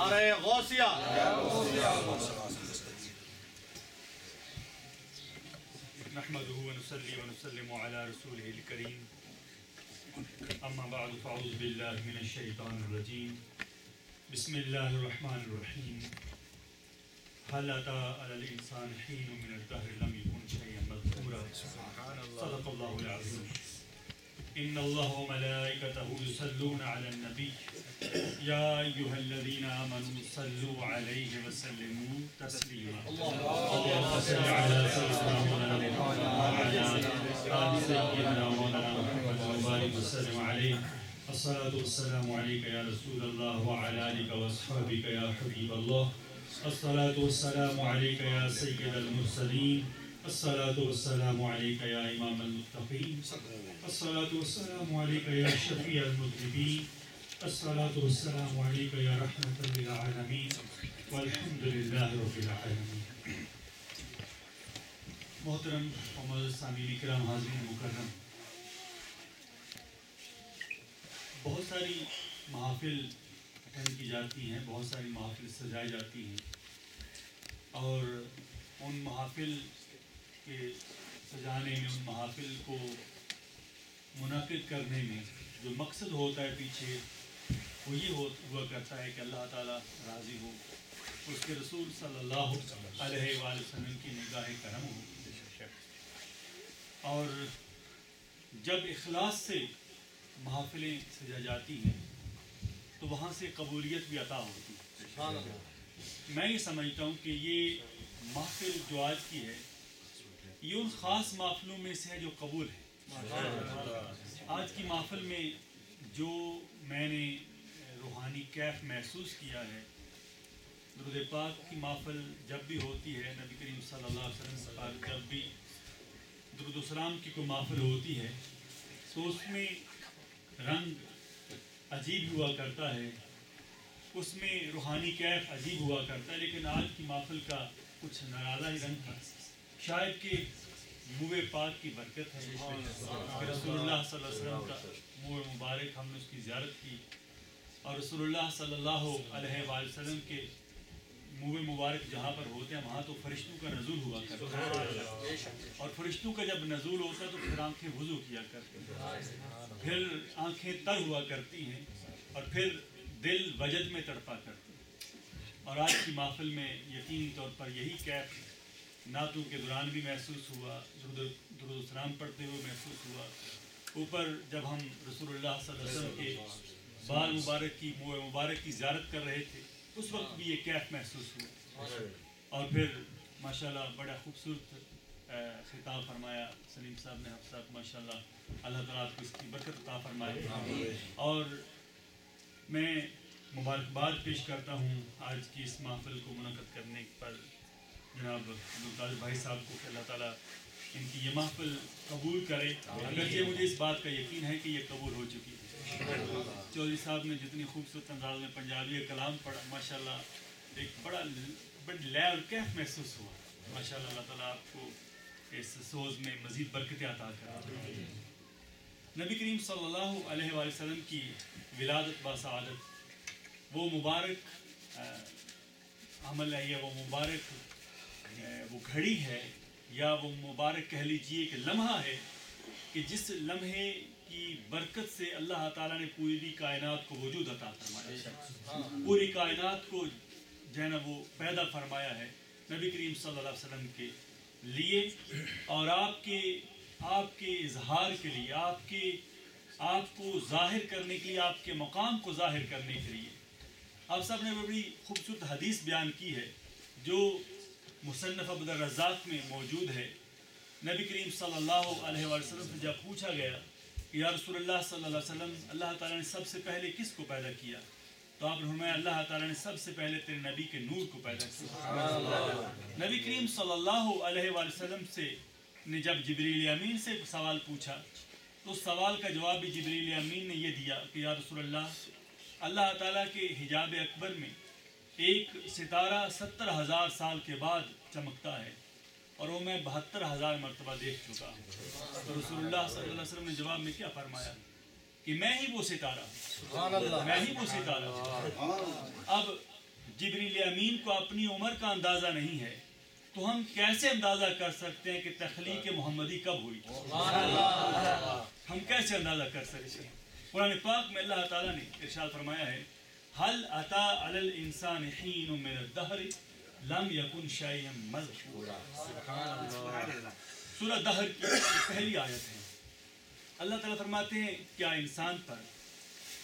نعرہ غوثیہ. نحمده ونصلي ونسلم على رسوله الكريم. اما بعد فاعوذ بالله من الشيطان الرجيم. بسم الله الرحمن الرحيم. هل أتى على الإنسان حين من الدهر لم يكن شيئا مذكورا. صدق الله العظيم. إن الله وملائكته يصلون على النبي يا أيها الذين آمنوا صلوا عليه وسلموا تسليما. اللهم صل على سيدنا مولانا محمد وعلى آل سيدنا مولانا محمد وبارك وسلم عليه. الصلاة والسلام عليك يا رسول الله وعلى آلك وأصحابك يا حبيب الله. الصلاة والسلام عليك يا سيد المرسلين. الصلاة والسلام عليك يا إمام المتقين. الصلاة والسلام عليك يا شفيع المذنبين. الصلاة والسلام عليك يا رحمة للعالمين والحمد لله رب العالمين. محترم و معزز سامعین کرام، حاضرین مکرم، بہت ساری محافل اٹینڈ کی جاتی ہیں، بہت ساری محافل سجائی جاتی ہیں، اور ان محافل کے سجانے میں، ان محافل کو منعقد کرنے میں جو مقصد ہوتا ہے پیچھے، وہ یہ ہوا کرتا ہے کہ اللہ تعالیٰ راضی ہو، اس کے رسول صلی اللہ علیہ وآلہ وسلم کی نگاہ کرم ہو. اور جب اخلاص سے محافلیں سجا جاتی ہیں تو وہاں سے قبولیت بھی عطا ہوتی ہے. میں یہ سمجھتا ہوں کہ یہ محفل جو آج کی ہے، یہ ان خاص محفلوں میں سے ہے جو قبول ہے. آج کی محفل میں جو میں نے روحانی کیف محسوس کیا ہے، درود پاک کی محفل جب بھی ہوتی ہے، نبی کریم صلی اللہ علیہ وسلم پر جب بھی درود و سلام کی کوئی محفل ہوتی ہے تو اس میں رنگ عجیب ہوا کرتا ہے، اس میں روحانی کیف عجیب ہوا کرتا ہے. لیکن آج کی محفل کا کچھ نرالا ہی رنگ تھا. شاید کہ منہ پاک کی برکت ہے کہ رسول اللہ صلی اللہ علیہ وسلم کا منہ مبارک ہم نے اس کی زیارت کی، اور رسول اللہ صلی اللہ علیہ وآلہ وسلم کے منہ مبارک جہاں پر ہوتے ہیں وہاں تو فرشتوں کا نزول ہوا کرتا ہے، اور فرشتوں کا جب نزول ہوتا ہے تو پھر آنکھیں وضو کیا کرتی ہیں، پھر آنکھیں تر ہوا کرتی ہیں، اور پھر دل وجد میں تڑپا کرتی ہے. اور آج کی محفل میں یقینی طور پر یہی کیف نعتوں کے دوران بھی محسوس ہوا، درود و سلام پڑھتے ہوئے محسوس ہوا. اوپر جب ہم رسول اللہ صلی اللہ علیہ وسلم کے بال مبارک کی، منہ مبارک کی زیارت کر رہے تھے، اس وقت بھی یہ کیف محسوس ہوا. اور پھر ماشاءاللہ بڑا خوبصورت خطاب فرمایا سلیم صاحب نے، حفظ صاحب، ماشاءاللہ اللہ تعالیٰ آپ کو اس کی برکت عطا فرمائے. اور میں مبارکباد پیش کرتا ہوں آج کی اس محفل کو منعقد کرنے پر جناب عبدالقادر بھائی صاحب کو کہ اللہ تعالیٰ ان کی یہ محفل قبول کرے. اگرچہ مجھے اس بات کا یقین ہے کہ یہ قبول ہو چکی ہے. چودھری صاحب نے جتنی خوبصورت انداز میں پنجابی کلام پڑھا، ماشاءاللہ ایک بڑا لے اور کیف محسوس ہوا. ماشاءاللہ اللہ تعالیٰ آپ کو اس سوز میں مزید برکتیں عطا کرے. نبی کریم صلی اللہ علیہ وآلہ وسلم کی ولادت باسعادت، وہ مبارک عمل ہے، یا وہ مبارک وہ گھڑی ہے، یا وہ مبارک کہہ لیجئے کہ لمحہ ہے کہ جس لمحے کی برکت سے اللہ تعالیٰ نے پوری کائنات کو وجود عطا فرمایا، پوری کائنات کو جو ہے نا وہ پیدا فرمایا ہے نبی کریم صلی اللہ علیہ وسلم کے لیے، اور آپ کے اظہار کے لیے، آپ کو ظاہر کرنے کے لیے، آپ کے مقام کو ظاہر کرنے کے لیے. آپ صاحب نے بڑی خوبصورت حدیث بیان کی ہے جو مصنف عبد الرزاق میں موجود ہے. نبی کریم صلی اللہ علیہ وسلم سے جب پوچھا گیا کہ یا رسول اللہ صلی اللہ علیہ وسلم، اللہ تعالیٰ نے سب سے پہلے کس کو پیدا کیا؟ تو آپ نے فرمایا اللہ تعالیٰ نے سب سے پہلے تیرے نبی کے نور کو پیدا کیا. نبی کریم صلی اللہ علیہ وسلم سے نے جب جبریل امین سے سوال پوچھا تو اس سوال کا جواب بھی جبریل امین نے یہ دیا کہ یا رسول اللہ تعالیٰ کے حجاب اکبر میں ایک ستارہ 70,000 سال کے بعد چمکتا ہے اور وہ میں 72,000 مرتبہ دیکھ چکا ہوں. تو رسول اللہ صلی اللہ علیہ وسلم نے جواب میں کیا فرمایا کہ میں ہی وہ ستارہ ہوں، میں ہی وہ ستارہ ہوں. اب جبریل امین کو اپنی عمر کا اندازہ نہیں ہے تو ہم کیسے اندازہ کر سکتے ہیں کہ تخلیق محمدی کب ہوئی؟ ہم کیسے اندازہ کر سکتے ہیں؟ قرآن پاک میں اللہ تعالیٰ نے ارشاد فرمایا ہے هل أتى على الإنسان حين من الدهر لم يكن شيئا مذكورا. سورہ دہر کی پہلی آیت ہے. اللہ تعالیٰ فرماتے ہیں کیا انسان پر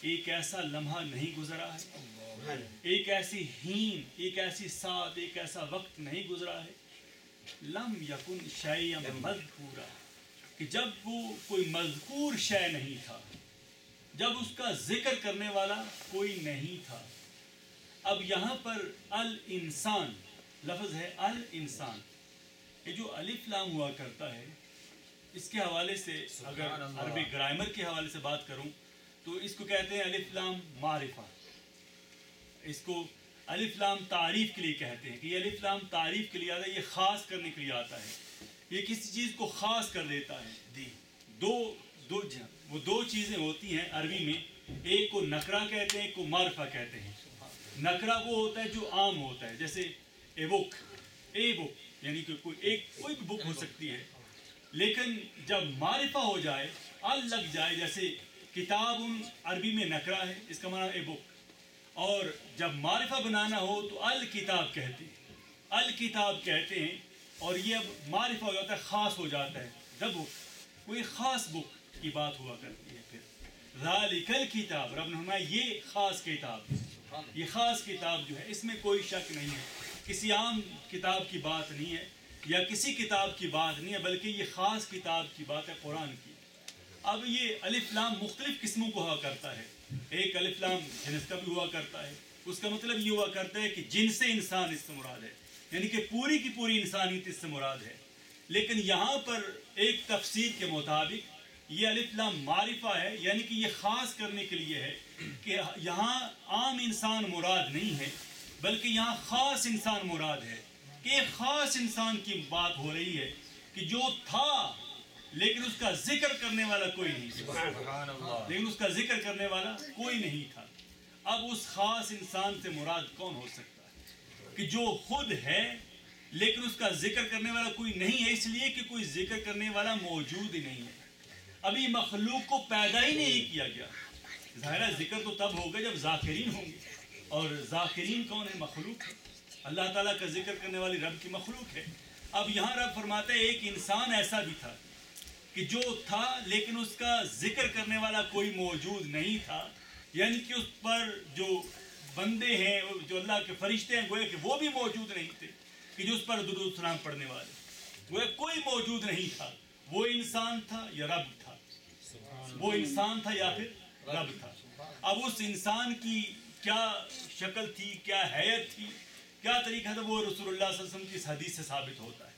ایک ایسا لمحہ نہیں گزرا ہے، ایک ایسی ہین، ایک ایسی ساتھ، ایک ایسا وقت نہیں گزرا ہے لم یکن شیئا مذکورا، کہ جب وہ کوئی مذکور شے نہیں تھا، جب اس کا ذکر کرنے والا کوئی نہیں تھا. اب یہاں پر الانسان لفظ ہے، الانسان، یہ جو الف لام ہوا کرتا ہے اس کے حوالے سے اگر عربی گرامر کے حوالے سے بات کروں تو اس کو کہتے ہیں الف لام معرفہ، اس کو الف لام تعریف کے لیے کہتے ہیں کہ یہ الف لام تعریف کے لیے آتا ہے، یہ خاص کرنے کے لیے آتا ہے، یہ کسی چیز کو خاص کر دیتا ہے. وہ دو چیزیں ہوتی ہیں عربی میں، ایک کو نکرہ کہتے ہیں، ایک کو معرفہ کہتے ہیں. نکرہ وہ ہوتا ہے جو عام ہوتا ہے، جیسے اے بک، یعنی کہ کوئی بھی بک ہو سکتی ہے. لیکن جب معرفہ ہو جائے، ال لگ جائے، جیسے کتاب عربی میں نکرہ ہے، اس کا معنی اے بک، اور جب معرفہ بنانا ہو تو الکتاب کہتے ہیں، الکتاب کہتے ہیں، اور یہ اب معرفہ ہو جاتا ہے، خاص ہو جاتا ہے. جب کوئی خاص بک کی بات ہوا کرتی ہے، پھر ذالک الکتاب، رب نے فرمایا یہ خاص کتاب، یہ خاص کتاب جو ہے اس میں کوئی شک نہیں ہے، کسی عام کتاب کی بات نہیں ہے یا کسی کتاب کی بات نہیں ہے، بلکہ یہ خاص کتاب کی بات ہے، قرآن کی. اب یہ الف لام مختلف قسموں کو ہوا کرتا ہے. ایک الف لام جنس کا بھی ہوا کرتا ہے، اس کا مطلب یہ ہوا کرتا ہے کہ جن سے انسان اس سے مراد ہے، یعنی کہ پوری کی پوری انسانیت اس سے مراد ہے. لیکن یہاں پر ایک تفسیر کے مطابق یہ الف لام معرفہ ہے، یعنی کہ یہ خاص کرنے کے لیے ہے کہ یہاں عام انسان مراد نہیں ہے بلکہ یہاں خاص انسان مراد ہے، کہ ایک خاص انسان کی بات ہو رہی ہے کہ جو تھا لیکن اس کا ذکر کرنے والا کوئی نہیں تھا، لیکن اس کا ذکر کرنے والا کوئی نہیں تھا. اب اس خاص انسان سے مراد کون ہو سکتا ہے کہ جو خود ہے لیکن اس کا ذکر کرنے والا کوئی نہیں ہے، اس لیے کہ کوئی ذکر کرنے والا موجود ہی نہیں ہے. ابھی مخلوق کو پیدا ہی نہیں کیا گیا. ظاہرہ ذکر تو تب ہوگا جب ذاکرین ہوں گے، اور ذاکرین کون ہے؟ مخلوق ہے. اللہ تعالیٰ کا ذکر کرنے والی رب کی مخلوق ہے. اب یہاں رب فرماتے ہیں ایک انسان ایسا بھی تھا کہ جو تھا لیکن اس کا ذکر کرنے والا کوئی موجود نہیں تھا، یعنی کہ اس پر جو بندے ہیں، جو اللہ کے فرشتے ہیں، گویا کہ وہ بھی موجود نہیں تھے کہ جو اس پر درود و سلام پڑھنے والے، گویا کوئی موجود نہیں تھا. وہ انسان تھا یا رب تھا، وہ انسان تھا یا پھر رب تھا. اب اس انسان کی کیا شکل تھی، کیا حیت تھی، کیا طریقہ تھا، وہ رسول اللہ صلی اللہ علیہ وسلم کی اس حدیث سے ثابت ہوتا ہے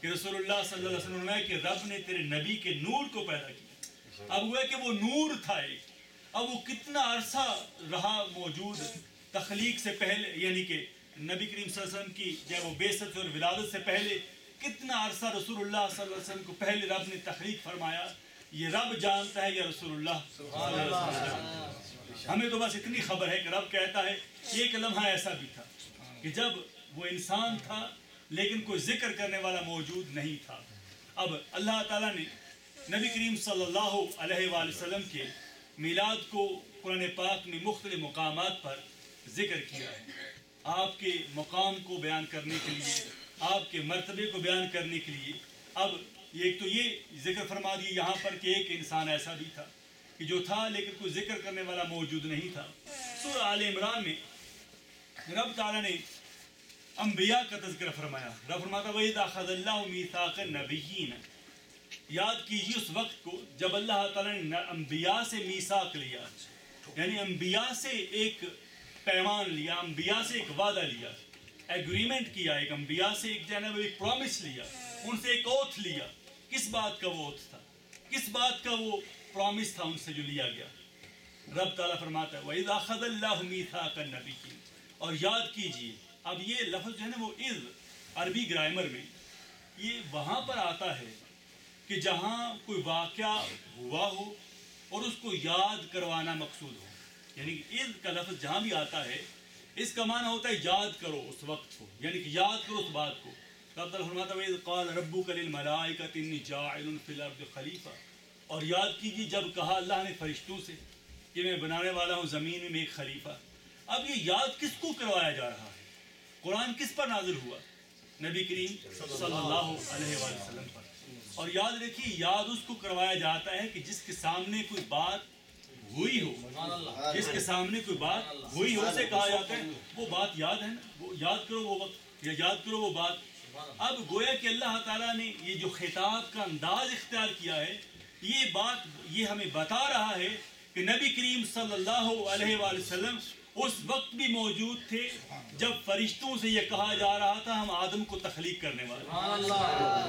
کہ رسول اللہ صلی اللہ علیہ وسلم نے کہ رب نے تیرے نبی کے نور کو پیدا کیا. اب ہوا کہ وہ نور تھا ایک، اب وہ کتنا عرصہ رہا موجود تخلیق سے پہلے، یعنی کہ نبی کریم صلی اللہ علیہ وسلم کی جب وہ بعثت اور ولادت سے پہلے کتنا عرصہ رسول اللہ صلی اللہ علیہ وسلم کو پہلے رب نے تخلیق فرمایا، یہ رب جانتا ہے یا رسول اللہ صلی اللہ علیہ وسلم. ہمیں تو بس اتنی خبر ہے کہ رب کہتا ہے ایک لمحہ ایسا بھی تھا کہ جب وہ انسان تھا لیکن کوئی ذکر کرنے والا موجود نہیں تھا. اب اللہ تعالیٰ نے نبی کریم صلی اللہ علیہ وآلہ وسلم کے میلاد کو قرآن پاک میں مختلف مقامات پر ذکر کیا ہے، آپ کے مقام کو بیان کرنے کے لیے، آپ کے مرتبے کو بیان کرنے کے لیے. اب ایک تو یہ ذکر فرما دیے یہاں پر کہ ایک انسان ایسا بھی تھا کہ جو تھا لیکن کوئی ذکر کرنے والا موجود نہیں تھا. سورہ آل عمران میں رب تعالیٰ نے انبیاء کا تذکرہ فرمایا. رب فرماتا وَإِذْ أَخَذَ اللَّهُ مِيثَاقَ النَّبِيِّينَ، یاد کیجیے اس وقت کو جب اللہ تعالیٰ نے انبیاء سے میثاق لیا، یعنی انبیاء سے ایک پیمان لیا، انبیاء سے ایک وعدہ لیا، ایگریمنٹ کیا، ایک انبیاء سے ایک جناب ایک پرومس لیا، ان سے ایک اوتھ لیا. کس بات کا وہ اوتھ تھا، کس بات کا وہ پرومس تھا ان سے جو لیا گیا؟ رب تعالیٰ فرماتا ہے وَإِذْ أَخَذَ اللَّهُ مِيثَاقَ النَّبِيِّينَ. اور یاد کیجیے اب یہ لفظ جو ہے نا وہ اذ عربی گرامر میں یہ وہاں پر آتا ہے کہ جہاں کوئی واقعہ ہوا ہو اور اس کو یاد کروانا مقصود ہو. یعنی اذ کا لفظ جہاں بھی آتا ہے اس کا معنی ہوتا ہے یاد کرو اس وقت کو، یعنی کہ یاد کرو اس بات کو. رب تعالیٰ فرماتا ہے وَإِذْ قَالَ رَبُّكَ لِلْمَلَائِكَةِ إِنِّي جَاعِلٌ فِي الْأَرْضِ خَلِيفَةً. اور یاد کیجیے جب کہا اللہ نے فرشتوں سے کہ میں بنانے والا ہوں زمین میں ایک خلیفہ. اب یہ یاد کس کو کروایا جا رہا ہے؟ قرآن کس پر نازل ہوا؟ نبی کریم صلی اللہ علیہ وآلہ وسلم پر. اور یاد رکھیے یاد اس کو کروایا جاتا ہے کہ جس کے سامنے کوئی بات ہوئی ہو، جس کے سامنے کوئی بات ہوئی ہو اسے کہا جاتا ہے وہ بات یاد ہے نا، وہ یاد کرو وہ وقت یا یاد کرو وہ بات. اب گویا کہ اللہ تعالیٰ نے یہ جو خطاب کا انداز اختیار کیا ہے، یہ بات یہ ہمیں بتا رہا ہے کہ نبی کریم صلی اللہ علیہ وآلہ وسلم اس وقت بھی موجود تھے جب فرشتوں سے یہ کہا جا رہا تھا ہم آدم کو تخلیق کرنے والے،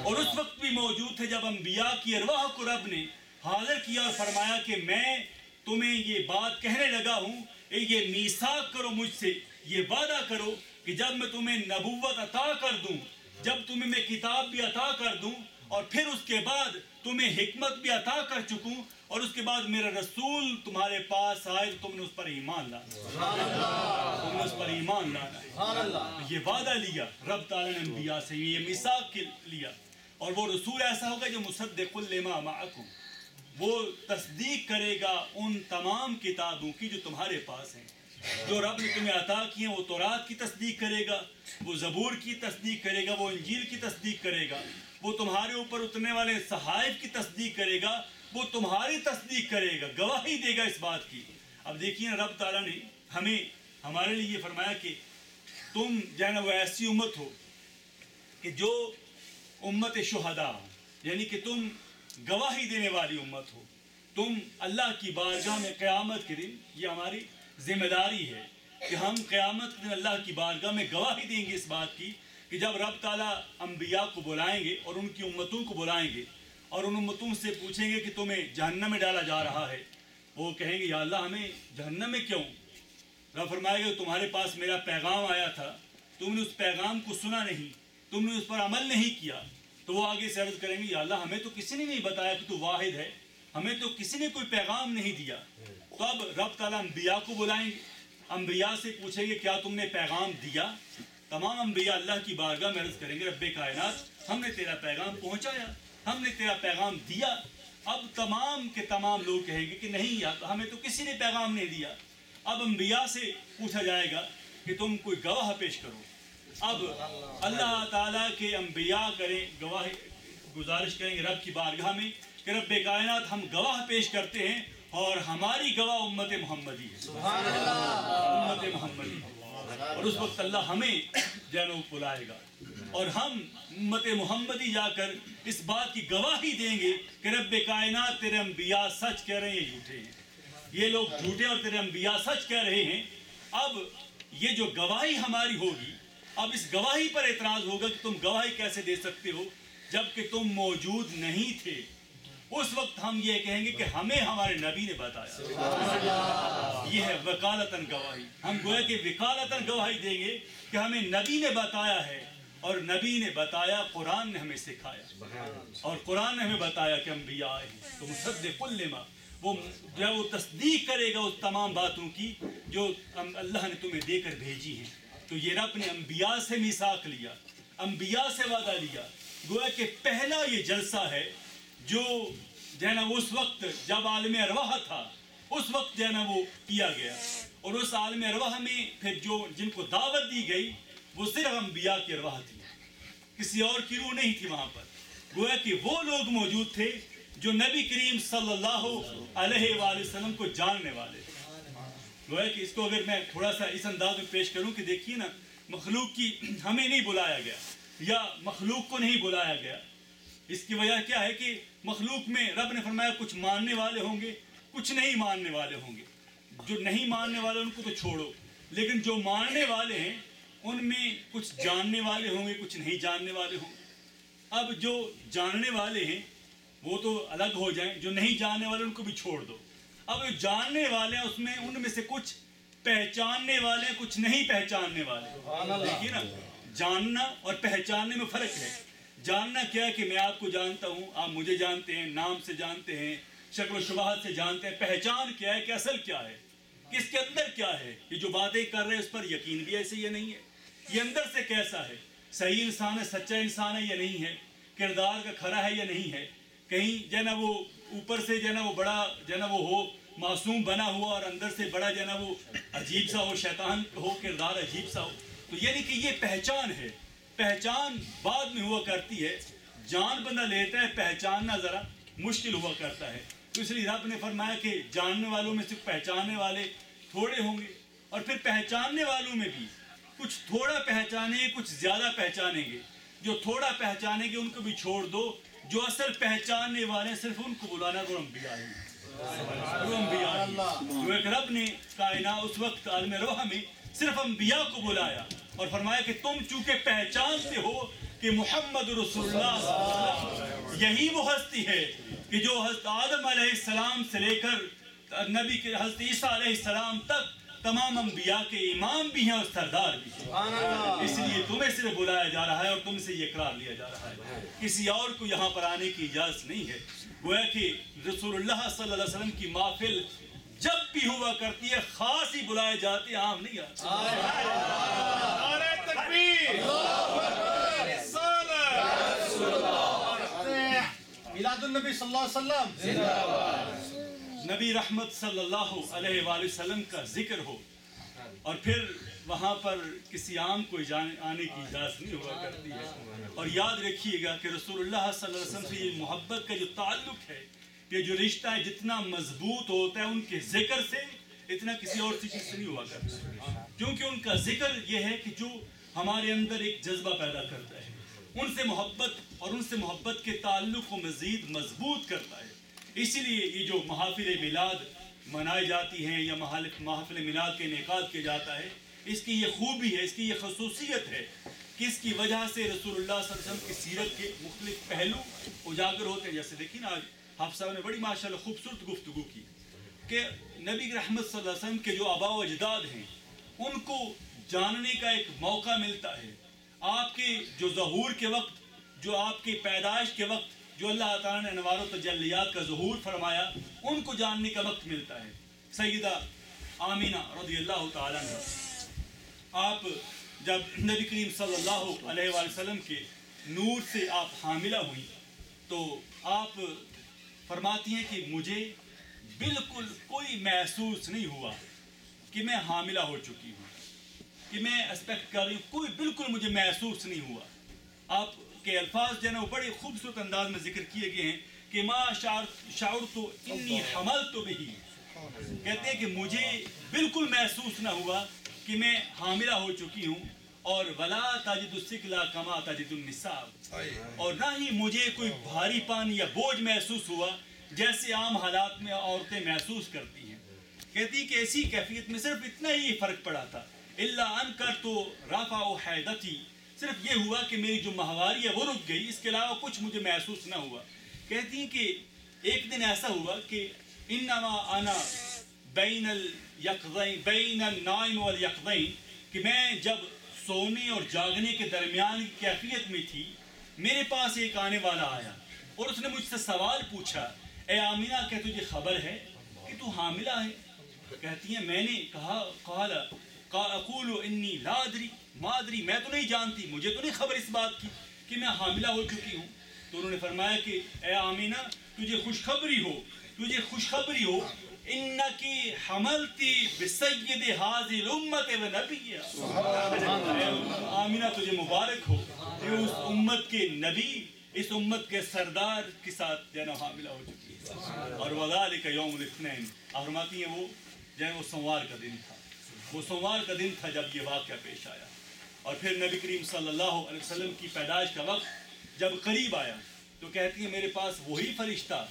اور اس وقت بھی موجود تھے جب انبیاء کی ارواح کو رب نے حاضر کیا اور فرمایا کہ میں تمہیں یہ بات کہنے لگا ہوں، یہ میثاق کرو مجھ سے، یہ وعدہ کرو کہ جب میں تمہیں نبوت عطا کر دوں، جب تمہیں میں کتاب بھی عطا کر دوں اور پھر اس کے بعد تمہیں حکمت بھی عطا کر چکوں اور اس کے بعد میرا رسول تمہارے پاس آئے تو تم نے اس پر ایمان لانا، تم نے اس پر ایمان لانا. یہ وعدہ لیا رب تعالیٰ نے انبیاء سے، یہ میثاق لیا. اور وہ رسول ایسا ہوگا جو مصدق لما معکم، وہ تصدیق کرے گا ان تمام کتابوں کی جو تمہارے پاس ہیں، جو رب نے تمہیں عطا کی ہیں. وہ تورات کی تصدیق کرے گا، وہ زبور کی تصدیق کرے گا، وہ انجیل کی تصدیق کرے گا، وہ تمہارے اوپر اترنے والے صحائف کی تصدیق کرے گا، وہ تمہاری تصدیق کرے گا، گواہی دے گا اس بات کی. اب دیکھیے رب تعالیٰ نے ہمیں ہمارے لیے یہ فرمایا کہ تم جو ہے نا وہ ایسی امت ہو کہ جو امت شہداء، یعنی کہ تم گواہی دینے والی امت ہو. تم اللہ کی بارگاہ میں قیامت کے دن، یہ ہماری ذمہ داری ہے کہ ہم قیامت کے دن اللہ کی بارگاہ میں گواہی دیں گے اس بات کی کہ جب رب تعالیٰ انبیاء کو بلائیں گے اور ان کی امتوں کو بلائیں گے اور ان امتوں سے پوچھیں گے کہ تمہیں جہنم میں ڈالا جا رہا ہے، وہ کہیں گے یا اللہ ہمیں جہنم میں کیوں؟ رب فرمائے گا تمہارے پاس میرا پیغام آیا تھا، تم نے اس پیغام کو سنا نہیں، تم نے اس پر عمل نہیں کیا. تو وہ آگے سے عرض کریں گے یا اللہ ہمیں تو کسی نے نہیں بتایا کہ تو واحد ہے، ہمیں تو کسی نے کوئی پیغام نہیں دیا. تو اب رب تعالیٰ انبیاء کو بلائیں گے، انبیاء سے پوچھیں گے کیا تم نے پیغام دیا؟ تمام انبیاء اللہ کی بارگاہ میں عرض کریں گے رب کائنات ہم نے تیرا پیغام پہنچایا، ہم نے تیرا پیغام دیا. اب تمام کے تمام لوگ کہیں گے کہ نہیں یا ہمیں تو کسی نے پیغام نہیں دیا. اب انبیاء سے پوچھا جائے گا کہ تم کوئی گواہ پیش کرو. اب اللہ تعالیٰ کے انبیاء کریں گواہی، گزارش کریں گے رب کی بارگاہ میں کہ رب کائنات ہم گواہ پیش کرتے ہیں اور ہماری گواہ امت محمدی ہے، امت محمدی. اور اس وقت اللہ ہمیں جانو بلائے گا اور ہم امت محمدی جا کر اس بات کی گواہی دیں گے کہ رب کائنات تیرے انبیاء سچ کہہ رہے ہیں، یہ جھوٹے ہیں، یہ لوگ جھوٹے اور تیرے انبیاء سچ کہہ رہے ہیں. اب یہ جو گواہی ہماری ہوگی، اب اس گواہی پر اعتراض ہوگا کہ تم گواہی کیسے دے سکتے ہو جب کہ تم موجود نہیں تھے. اس وقت ہم یہ کہیں گے کہ ہمیں ہمارے نبی نے بتایا. یہ ہے وکالتاً گواہی. ہم گویا کہ وکالتاً گواہی دیں گے کہ ہمیں نبی نے بتایا ہے، اور نبی نے بتایا، قرآن نے ہمیں سکھایا اور قرآن نے ہمیں بتایا کہ انبیاء آئے ہیں. تو مصدق لما، وہ جو ہے وہ تصدیق کرے گا اس تمام باتوں کی جو اللہ نے تمہیں دے کر بھیجی ہیں. تو یہ رب نے انبیاء سے میثاق لیا، انبیاء سے وعدہ لیا. گویا کہ پہلا یہ جلسہ ہے جو ہے نا اس وقت جب عالم ارواح تھا اس وقت جو ہے نا وہ کیا گیا. اور اس عالم ارواح میں پھر جو جن کو دعوت دی گئی وہ صرف انبیاء کی ارواح تھی، کسی اور کی روح نہیں تھی وہاں پر. گویا کہ وہ لوگ موجود تھے جو نبی کریم صلی اللہ علیہ وآلہ وسلم کو جاننے والے تھے. گویا کہ اس کو اگر میں تھوڑا سا اس انداز میں پیش کروں کہ دیکھیے نا، مخلوق کی ہمیں نہیں بلایا گیا یا مخلوق کو نہیں بلایا گیا. اس کی وجہ کیا ہے کہ مخلوق میں رب نے فرمایا کچھ ماننے والے ہوں گے، کچھ نہیں ماننے والے ہوں گے. جو نہیں ماننے والے ان کو تو چھوڑو، لیکن جو ماننے والے ہیں ان میں کچھ جاننے والے ہوں گے، کچھ نہیں جاننے والے ہوں گے. اب جو جاننے والے ہیں وہ تو الگ ہو جائیں، جو نہیں جاننے والے ان کو بھی چھوڑ دو. اب جو جاننے والے ہیں اس میں ان میں سے کچھ پہچاننے والے ہیں، کچھ نہیں پہچاننے والے. دیکھیے نا، جاننا اور پہچاننے میں فرق ہے. جاننا کیا ہے کہ میں آپ کو جانتا ہوں، آپ مجھے جانتے ہیں، نام سے جانتے ہیں، شکل و شباہت سے جانتے ہیں. پہچان کیا ہے کہ اصل کیا ہے. کہ اس کے اندر کیا ہے، یہ جو باتیں کر رہے ہیں اس پر یقین بھی ایسے یا نہیں ہے، یہ اندر سے کیسا ہے، صحیح انسان ہے، سچا انسان ہے یا نہیں ہے، کردار کا کھرا ہے یا نہیں ہے، کہیں جو ہے نا وہ اوپر سے جو ہے نا وہ بڑا جو ہے نا وہ ہو معصوم بنا ہوا اور اندر سے بڑا جو ہے نا وہ عجیب سا ہو، شیطان ہو، کردار عجیب سا ہو. تو یعنی کہ یہ پہچان ہے. پہچان بعد میں ہوا کرتی ہے، جان بندہ لیتا ہے، پہچاننا ذرا مشکل ہوا کرتا ہے. تو اس لیے رب نے فرمایا کہ جاننے والوں میں صرف پہچاننے والے تھوڑے ہوں گے، اور پھر پہچاننے والوں میں بھی کچھ تھوڑا پہچانیں گے، کچھ زیادہ پہچانیں گے. جو تھوڑا پہچانیں گے ان کو بھی چھوڑ دو، جو اصل پہچاننے والے صرف ان کو بلانا وہ انبیاء ہیں. جو ایک رب نے کائنات اس وقت عالم روح میں صرف انبیاء کو بلایا اور فرمایا کہ تم چونکہ پہچانتے ہو کہ محمد رسول اللہ صلی اللہ علیہ وسلم یہی وہ ہستی ہے کہ جو حضرت آدم علیہ السلام سے لے کر نبی کے حضرت عیسیٰ علیہ السلام تک تمام انبیاء کے امام بھی ہیں اور سردار بھی ہیں. اس لیے تمہیں صرف بلایا جا رہا ہے اور تم سے یہ اقرار لیا جا رہا ہے. کسی اور کو یہاں پر آنے کی اجازت نہیں ہے. گویا کہ رسول اللہ صلی اللہ علیہ وسلم کی محفل جب بھی ہوا کرتی ہے خاص ہی بلائے جاتے، عام نہیں آتے. نعرہ تکبیر، میلاد النبی صلی اللہ علیہ وسلم، نبی رحمت صلی اللہ علیہ وآلہ وسلم کا ذکر ہو اور پھر وہاں پر کسی عام کو آنے کی اجازت نہیں ہوا کرتی ہے. اور یاد رکھیے گا کہ رسول اللہ صلی اللہ علیہ وسلم سے یہ محبت کا جو تعلق ہے، یہ جو رشتہ ہے، جتنا مضبوط ہوتا ہے ان کے ذکر سے اتنا کسی اور چیز سے نہیں ہوا کرتا. کیونکہ ان کا ذکر یہ ہے کہ جو ہمارے اندر ایک جذبہ پیدا کرتا ہے، ان سے محبت اور ان سے محبت کے تعلق کو مزید مضبوط کرتا ہے. اسی لیے یہ جو محافل میلاد منائی جاتی ہیں یا محافل میلاد کے انعقاد کیا جاتا ہے، اس کی یہ خوبی ہے، اس کی یہ خصوصیت ہے کہ اس کی وجہ سے رسول اللہ صلی اللہ علیہ وسلم کی سیرت کے مختلف پہلو اجاگر ہوتے ہیں. جیسے دیکھیں نا، آج حافظ صاحب نے بڑی ماشاءاللہ خوبصورت گفتگو کی کہ نبی رحمت صلی اللہ علیہ وسلم کے جو آباء و اجداد ہیں ان کو جاننے کا ایک موقع ملتا ہے. آپ کے جو ظہور کے وقت، جو آپ کی پیدائش کے وقت جو اللہ تعالیٰ نے انوار و تجلیات کا ظہور فرمایا، ان کو جاننے کا وقت ملتا ہے. سیدہ آمینہ رضی اللہ تعالیٰ عنہ، آپ جب نبی کریم صلی اللہ علیہ وآلہ وسلم کے نور سے آپ حاملہ ہوئی تو آپ فرماتی ہیں کہ مجھے بالکل کوئی محسوس نہیں ہوا کہ میں حاملہ ہو چکی ہوں، کہ میں ایکسپیکٹ کر رہی ہوں، کوئی بالکل مجھے محسوس نہیں ہوا. آپ کے الفاظ جو ہے نا وہ بڑے خوبصورت انداز میں ذکر کیے گئے ہیں کہ ما شعرت انی حملت بہ، کہتے ہیں کہ مجھے بالکل محسوس نہ ہوا کہ میں حاملہ ہو چکی ہوں. اور ولا تجد الثقل کما تجد النساء، اور نہ ہی مجھے کوئی بھاری پان یا بوجھ محسوس ہوا جیسے عام حالات میں عورتیں محسوس کرتی ہیں. کہتی کہ ایسی کیفیت میں صرف اتنا ہی فرق پڑا تھا، الا انکر تو رفع حیدتی، صرف یہ ہوا کہ میری جو ماہواری ہے وہ رک گئی، اس کے علاوہ کچھ مجھے محسوس نہ ہوا. کہتی ہیں کہ ایک دن ایسا ہوا کہ انما انا بین النائم والیقظین، کہ میں جب سونے اور جاگنے کے درمیان کی کیفیت میں تھی، میرے پاس ایک آنے والا آیا اور اس نے مجھ سے سوال پوچھا، اے آمینہ کیا تجھے خبر ہے کہ تو حاملہ ہے؟ کہتی ہیں میں نے کہا قال اقول انی لا ادری ما ادری، میں تو نہیں جانتی، مجھے تو نہیں خبر اس بات کی کہ میں حاملہ ہو چکی ہوں. تو انہوں نے فرمایا کہ اے آمینہ تجھے خوشخبری ہو، تجھے خوشخبری ہو، انکی حملتی بسید ہذه الامت و نبیہا، آمینہ تجھے مبارک ہو کہ اس امت کے نبی، اس امت کے سردار کے ساتھ جو ہے نا حاملہ ہو چکی ہے. اور وذالک یوم الاثنین، فرماتی ہیں وہ جو ہے وہ سوموار کا دن تھا، وہ سوموار کا دن تھا جب یہ واقعہ پیش آیا. اور پھر نبی کریم صلی اللہ علیہ وسلم کی پیدائش کا وقت جب قریب آیا تو کہتی ہیں میرے پاس وہی فرشتہ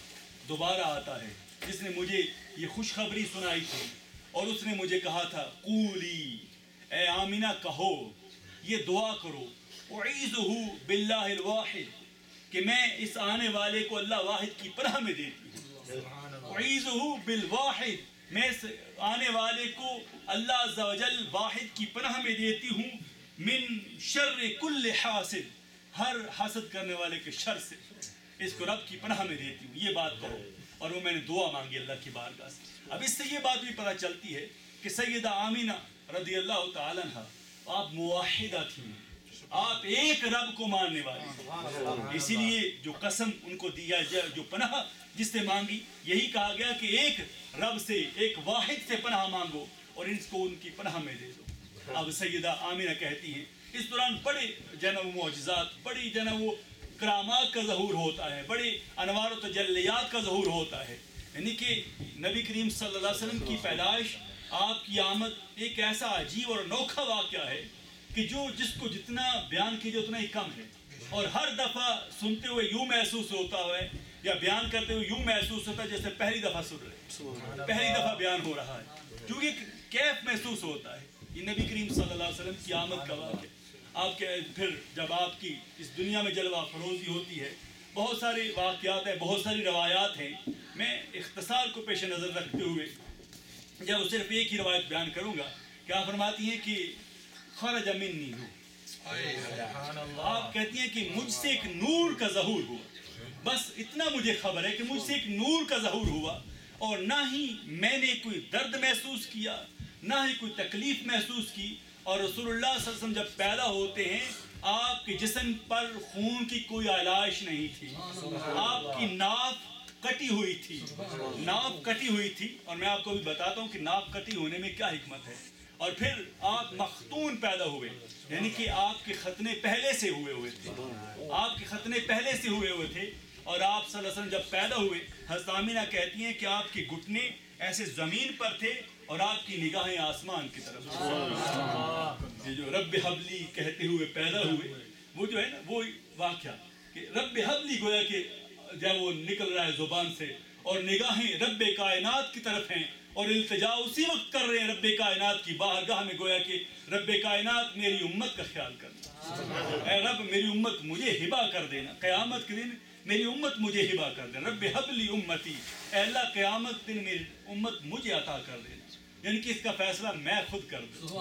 دوبارہ آتا ہے جس نے مجھے یہ خوشخبری سنائی تھی، اور اس نے مجھے کہا تھا قولی، اے آمینہ کہو، یہ دعا کرو، اعیذہ باللہ الواحد، کہ میں اس آنے والے کو اللہ واحد کی پناہ میں دیتی ہوں. اعیذہ بالواحد، میں اس آنے والے کو اللہ عز و جل واحد کی پناہ میں دیتی ہوں، من شر کل حاسد، ہر حسد کرنے والے کے شر سے اس کو رب کی پناہ میں دیتی ہوں. یہ بات کرو. اور وہ میں نے دعا مانگی اللہ کی بارگاہ سے. اب اس سے یہ بات بھی پتہ چلتی ہے کہ سیدہ آمینہ رضی اللہ تعالیٰ عنہ آپ موحدہ تھیں، آپ ایک رب کو ماننے والی، اسی لیے جو قسم ان کو دیا جائے، جو پناہ جس سے مانگی، یہی کہا گیا کہ ایک رب سے، ایک واحد سے پناہ مانگو اور ان کو ان کی پناہ میں دے دو۔ اب سیدہ آمینہ کہتی ہیں اس دوران بڑے جناب معجزات، بڑی جناب وہ کرامات کا ظہور ہوتا ہے، بڑے انوار و تجلیات کا ظہور ہوتا ہے، یعنی کہ نبی کریم صلی اللہ علیہ وسلم کی پیدائش، آپ کی آمد ایک ایسا عجیب اور انوکھا واقعہ ہے کہ جس کو جتنا بیان کیجیے اتنا ہی کم ہے، اور ہر دفعہ سنتے ہوئے یوں محسوس ہوتا ہے یا بیان کرتے ہوئے یوں محسوس ہوتا ہے جیسے پہلی دفعہ سن رہے، پہلی دفعہ بیان ہو رہا ہے، کیونکہ کیف محسوس ہوتا ہے۔ یہ نبی کریم صلی اللہ علیہ وسلم کی آمد کا واقعہ، آپ کے پھر جب آپ کی اس دنیا میں جلوہ فروزی ہوتی ہے، بہت سارے واقعات ہیں، بہت ساری روایات ہیں، میں اختصار کو پیش نظر رکھتے ہوئے جب صرف ایک ہی روایت بیان کروں گا کہ آپ فرماتی ہیں کہ خرج منی نور، آپ کہتی ہیں کہ مجھ سے ایک نور کا ظہور ہوا، بس اتنا مجھے خبر ہے کہ مجھ سے ایک نور کا ظہور ہوا، اور نہ ہی میں نے کوئی درد محسوس کیا، نہ ہی کوئی تکلیف محسوس کی، اور رسول اللہ صلی اللہ علیہ وسلم جب پیدا ہوتے ہیں آپ کے جسم پر خون کی کوئی آلائش نہیں تھی، آپ کی ناف کٹی ہوئی تھی، ناف کٹی ہوئی تھی، اور میں آپ کو بھی بتاتا ہوں کہ ناف کٹی ہونے میں کیا حکمت ہے، اور پھر آپ مختون پیدا ہوئے، یعنی کہ آپ کے ختنے پہلے سے ہوئے تھے، آپ کے ختنے پہلے سے ہوئے تھے، اور آپ صلی اللہ علیہ وسلم جب پیدا ہوئے، حضرت آمینہ کہتی ہیں کہ آپ کے گھٹنے ایسے زمین پر تھے اور آپ کی نگاہیں آسمان کی طرف، یہ جو رب حبلی کہتے ہوئے پیدا ہوئے، وہ جو ہے نا وہ واقعہ کہ رب حبلی گویا کہ جب وہ نکل رہا ہے زبان سے، اور نگاہیں رب کائنات کی طرف ہیں، اور التجا اسی وقت کر رہے ہیں رب کائنات کی بارگاہ میں، گویا کہ رب کائنات میری امت کا خیال کرنا، اے رب میری امت مجھے ہبا کر دینا، قیامت کے دن میری امت مجھے ہبا کر دینا، رب حبلی امتی، اے اللہ قیامت دن میری امت مجھے عطا کر دینا، یعنی کہ اس کا فیصلہ میں خود کر دوں،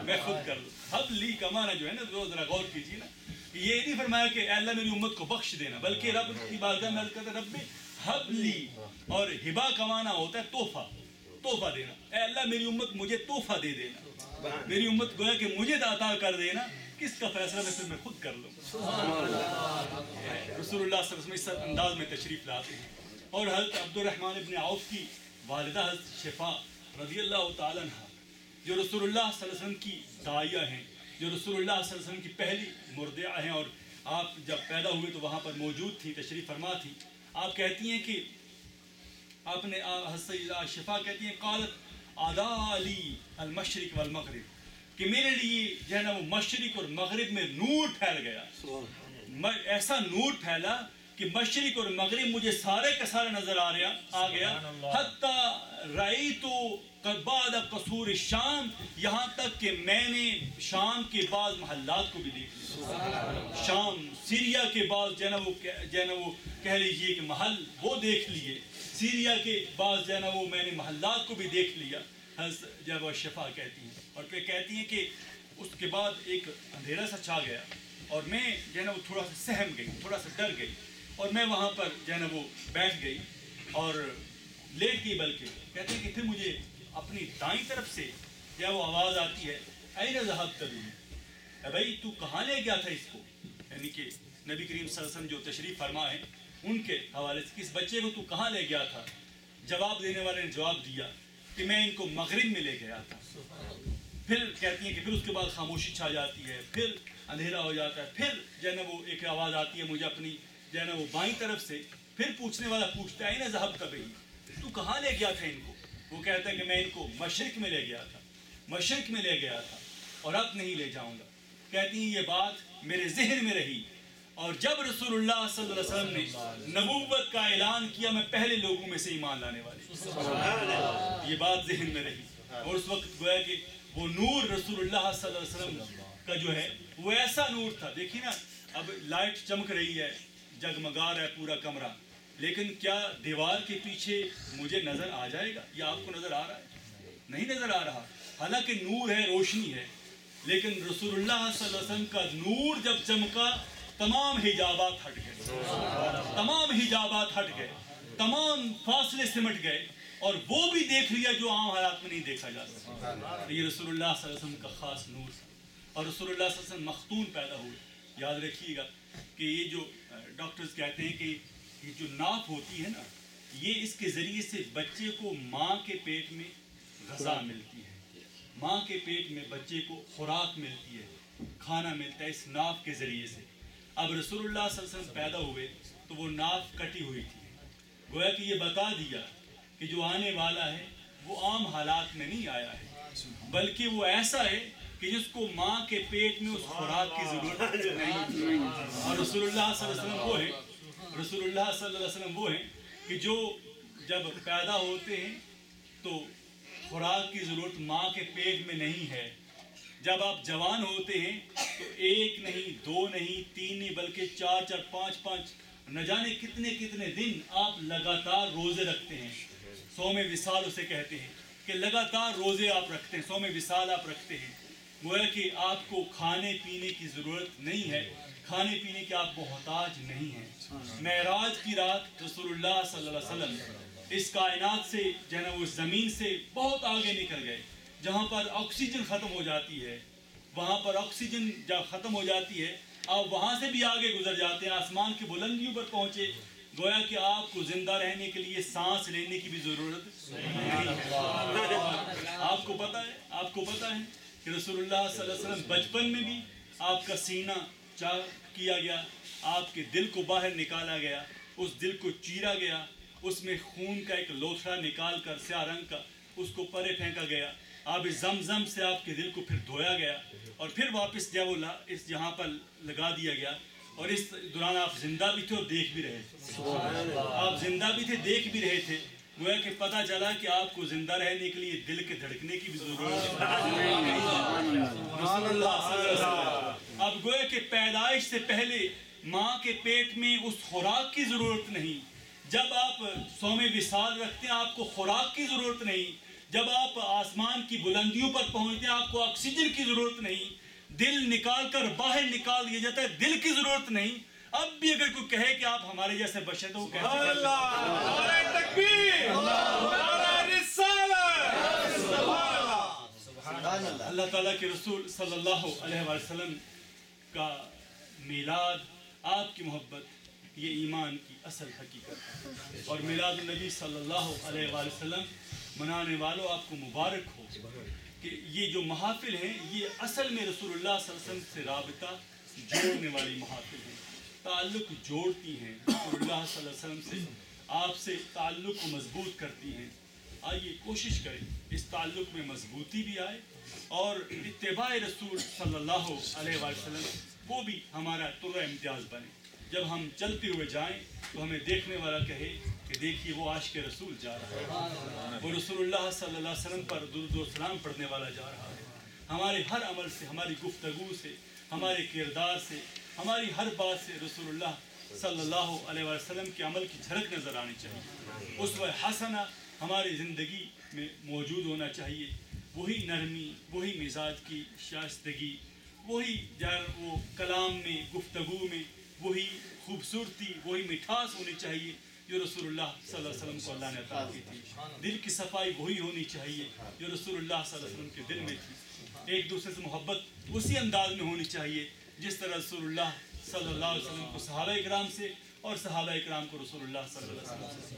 میں خود کر دوں۔ حبلی کا معنی جو ہے نا، ذرا غور کیجیے نا، یہ نہیں فرمایا کہ اے اللہ میری امت کو بخش دینا، بلکہ رب کی بارگاہ میں عرض کرتا ہے رب حبلی، اور ہبا کا معنی ہوتا ہے تحفہ، تحفہ دینا، اے اللہ میری امت مجھے تحفہ دے دینا، میری امت گویا کہ مجھے عطا کر دینا، کس کا فیصلہ میں پھر میں خود کر لوں۔ رسول اللہ صلی اللہ علیہ وسلم اس انداز میں تشریف لاتے ہیں، اور حضرت عبد الرحمن ابن عوف کی والدہ حضرت شفا رضی اللہ تعالیٰ عنہ، جو رسول اللہ صلی اللہ علیہ وسلم کی داعیہ ہیں، جو رسول اللہ صلی اللہ علیہ وسلم کی پہلی مرضعہ ہیں، اور آپ جب پیدا ہوئے تو وہاں پر موجود تھی، تشریف فرما تھی، آپ کہتی ہیں کہ آپ نے حضرت شفا کہتی ہیں قالت اضاء لی المشرق والمغرب، کہ میرے لیے جو ہے نا وہ مشرق اور مغرب میں نور پھیل گیا، ایسا نور پھیلا کہ مشرق اور مغرب مجھے سارے کا سارا نظر آ گیا، حتی رأیت بعد قصور الشام، یہاں تک کہ میں نے شام کے بعض محلات کو بھی دیکھ لیا، شام سیریا کے بعض جو ہے نا وہ کہہ لیجیے کہ محل وہ دیکھ لیے، سیریا کے بعض جو ہے نا وہ میں نے محلات کو بھی دیکھ لیا، جب وہ شفا کہتی ہیں، اور پھر کہتی ہیں کہ اس کے بعد ایک اندھیرا سا چھا گیا، اور میں جو ہے نا وہ تھوڑا سا سہم گئی، تھوڑا سا ڈر گئی، اور میں وہاں پر جو ہے نا وہ بیٹھ گئی اور لیٹ گئی، بلکہ کہتے ہیں کہ پھر مجھے اپنی دائیں طرف سے جو وہ آواز آتی ہے، این ذہبت بہ، اے بھائی تو کہاں لے گیا تھا اس کو، یعنی کہ نبی کریم صلی اللہ علیہ وسلم جو تشریف فرما ہے ان کے حوالے سے، کس بچے کو تو کہاں لے گیا تھا، جواب دینے والے نے جواب دیا کہ میں ان کو مغرب میں لے گیا تھا۔ پھر کہتی ہیں کہ پھر اس کے بعد خاموشی چھا جاتی ہے، پھر اندھیرا ہو جاتا ہے، پھر جو ہے نا وہ ایک آواز آتی ہے مجھے اپنی جو ہے نا وہ بائیں طرف سے، پھر پوچھنے والا پوچھتا ہے این ذہبت بہ، تو کہاں لے گیا تھا ان کو، وہ کہتا ہے کہ میں ان کو مشرق میں لے گیا تھا، مشرق میں لے گیا تھا، اور اب نہیں لے جاؤں گا۔ کہتی ہیں یہ بات میرے ذہن میں رہی، اور جب رسول اللہ صلی اللہ علیہ وسلم نے نبوت کا اعلان کیا، میں پہلے لوگوں میں سے ایمان لانے والے، یہ بات ذہن میں رہی، اور اس وقت گویا کہ وہ نور رسول اللہ صلی اللہ علیہ وسلم کا جو ہے وہ ایسا نور تھا، دیکھیے نا اب لائٹ چمک رہی ہے، جگمگا رہا ہے پورا کمرہ، لیکن کیا دیوار کے پیچھے مجھے نظر آ جائے گا، یا آپ کو نظر آ رہا ہے؟ نہیں نظر آ رہا، حالانکہ نور ہے، روشنی ہے، لیکن رسول اللہ صلی اللہ علیہ وسلم کا نور جب چمکا تمام حجابات ہٹ گئے، تمام حجابات ہٹ گئے، تمام فاصلے سمٹ گئے، اور وہ بھی دیکھ لیا جو عام حالات میں نہیں دیکھا جا سکتا. یہ رسول اللہ صلی اللہ علیہ وسلم کا خاص نور تھا. اور رسول اللہ صلی اللہ علیہ وسلم مختون پیدا ہوئے. یاد رکھیے گا کہ یہ جو ڈاکٹرز کہتے ہیں کہ یہ جو ناف ہوتی ہے نا، یہ اس کے ذریعے سے بچے کو ماں کے پیٹ میں غذا ملتی ہے. ماں کے پیٹ میں بچے کو خوراک ملتی ہے، کھانا ملتا ہے اس ناف کے ذریعے سے. اب رسول اللہ صلی اللہ علیہ وسلم پیدا ہوئے تو وہ ناف کٹی ہوئی تھی. گویا کہ یہ بتا دیا کہ جو آنے والا ہے وہ عام حالات میں نہیں آیا ہے، بلکہ وہ ایسا ہے کہ جس کو ماں کے پیٹ میں اس خوراک کی ضرورت نہیں. اور رسول اللہ صلی اللہ علیہ وسلم وہ ہیں، رسول اللہ صلی اللہ علیہ وسلم وہ ہیں کہ جو جب پیدا ہوتے ہیں تو خوراک کی ضرورت ماں کے پیٹ میں نہیں ہے. جب آپ جوان ہوتے ہیں تو 1 نہیں 2 نہیں 3 نہیں بلکہ 4 4 5 5 نہ جانے کتنے کتنے دن آپ لگاتار روزے رکھتے ہیں. صوم وصال اسے کہتے ہیں کہ لگاتار روزے آپ رکھتے ہیں، صوم وصال آپ رکھتے ہیں. گویا کہ آپ کو کھانے پینے کی ضرورت نہیں ہے، کھانے پینے کے آپ محتاج نہیں ہیں. معراج کی رات رسول اللہ صلی اللہ علیہ وسلم اس کائنات سے جو ہے نا وہ زمین سے بہت آگے نکل گئے. جہاں پر آکسیجن ختم ہو جاتی ہے، وہاں پر آکسیجن جب ختم ہو جاتی ہے آپ وہاں سے بھی آگے گزر جاتے ہیں، آسمان کی بلندیوں پر پہنچے. گویا کہ آپ کو زندہ رہنے کے لیے سانس لینے کی بھی ضرورت نہیں. آپ کو پتہ ہے کہ رسول اللہ صلی اللہ علیہ وسلم بچپن میں بھی آپ کا سینہ چاک کیا گیا، آپ کے دل کو باہر نکالا گیا، اس دل کو چیرا گیا، اس میں خون کا ایک لوتھڑا نکال کر سیاہ رنگ کا اس کو پرے پھینکا گیا. آب زمزم سے آپ کے دل کو پھر دھویا گیا اور پھر واپس جب وہ اس جہاں پر لگا دیا گیا. اور اس دوران آپ زندہ بھی تھے اور دیکھ بھی رہے تھے. آپ زندہ بھی تھے، دیکھ بھی رہے تھے. گویا کہ پتہ چلا کہ آپ کو زندہ رہنے کے لیے دل کے دھڑکنے کی بھی ضرورت ہے. اب گویا کہ پیدائش سے پہلے ماں کے پیٹ میں اس خوراک کی ضرورت نہیں. جب آپ صوم وصال رکھتے ہیں آپ کو خوراک کی ضرورت نہیں. جب آپ آسمان کی بلندیوں پر پہنچتے ہیں آپ کو آکسیجن کی ضرورت نہیں. دل نکال کر باہر نکال دیا جاتا ہے، دل کی ضرورت نہیں. اب بھی اگر کوئی کہے کہ آپ ہمارے جیسے بشر تو وہ کہتے ہیں اللہ تعالیٰ کے رسول صلی اللہ علیہ وسلم کا میلاد، آپ کی محبت، یہ ایمان کی اصل حقیقت ہے. اور میلاد النبی صلی اللہ علیہ وسلم منانے والوں آپ کو مبارک ہو کہ یہ جو محافل ہیں یہ اصل میں رسول اللہ صلی اللہ علیہ وسلم سے رابطہ جوڑنے والی محافل ہیں، تعلق جوڑتی ہیں، رسول اللہ صلی اللہ علیہ وسلم سے آپ سے تعلق کو مضبوط کرتی ہیں. آئیے کوشش کریں اس تعلق میں مضبوطی بھی آئے اور اتباع رسول صلی اللہ علیہ وسلم وہ بھی ہمارا طرح امتیاز بنے. جب ہم چلتے ہوئے جائیں تو ہمیں دیکھنے والا کہے کہ دیکھیے وہ عاشق رسول جا رہا ہے، وہ رسول اللہ صلی اللہ علیہ وسلم پر درود و سلام پڑھنے والا جا رہا ہے. ہمارے ہر عمل سے، ہماری گفتگو سے، ہمارے کردار سے، ہماری ہر بات سے رسول اللہ صلی اللہ علیہ وسلم کے عمل کی جھلک نظر آنی چاہیے. اسوہ حسنہ ہماری زندگی میں موجود ہونا چاہیے. وہی نرمی، وہی مزاج کی شائستگی، وہی وہ کلام میں، گفتگو میں وہی خوبصورتی، وہی مٹھاس ہونی چاہیے جو رسول اللہ صلی اللہ علیہ وسلم کو اللہ نے عطا کی تھی. دل کی صفائی وہی ہونی چاہیے جو رسول اللہ صلی اللہ علیہ وسلم کے دل میں تھی. ایک دوسرے سے محبت اسی انداز میں ہونی چاہیے جس طرح رسول اللہ صلی اللہ علیہ وسلم کو صحابہ اکرام سے اور صحابہ اکرام کو رسول اللہ صلی اللہ علیہ وسلم سے.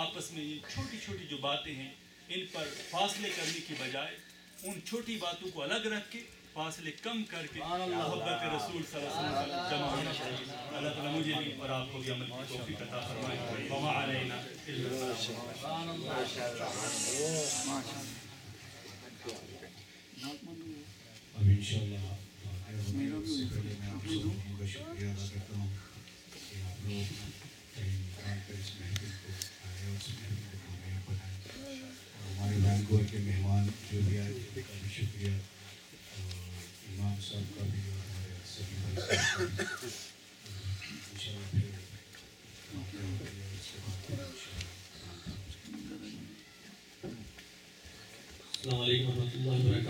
آپس میں یہ چھوٹی چھوٹی جو باتیں ہیں ان پر فاصلے کرنے کی بجائے ان چھوٹی باتوں کو الگ رکھ کے فاصلے کم کر کے محبت رسول صلی اللہ علیہ وسلم جمع ہونا چاہیے. اللہ تعالیٰ مجھے بھی اور آپ کو بھی عمل کی توفیق عطا فرمائے. وما علینا الا البلاغ. اب انشاءاللہ سے پہلے میں آپ سب لوگوں کا شکریہ ادا کرتا ہوں کہ آپ لوگ کہیں کر اس محفل کو آئے اور اس محفل کو کامیاب بنائیں. اور ہمارے وینکور کے مہمان جو بھی آئے ان کا بھی شکریہ، امام صاحب کا بھی اور ہمارے سبھی بھائی صاحب کا بھی. انشاءاللہ پھر اس کے بعد السلام علیکم ورحمۃ اللہ وبرکاتہ.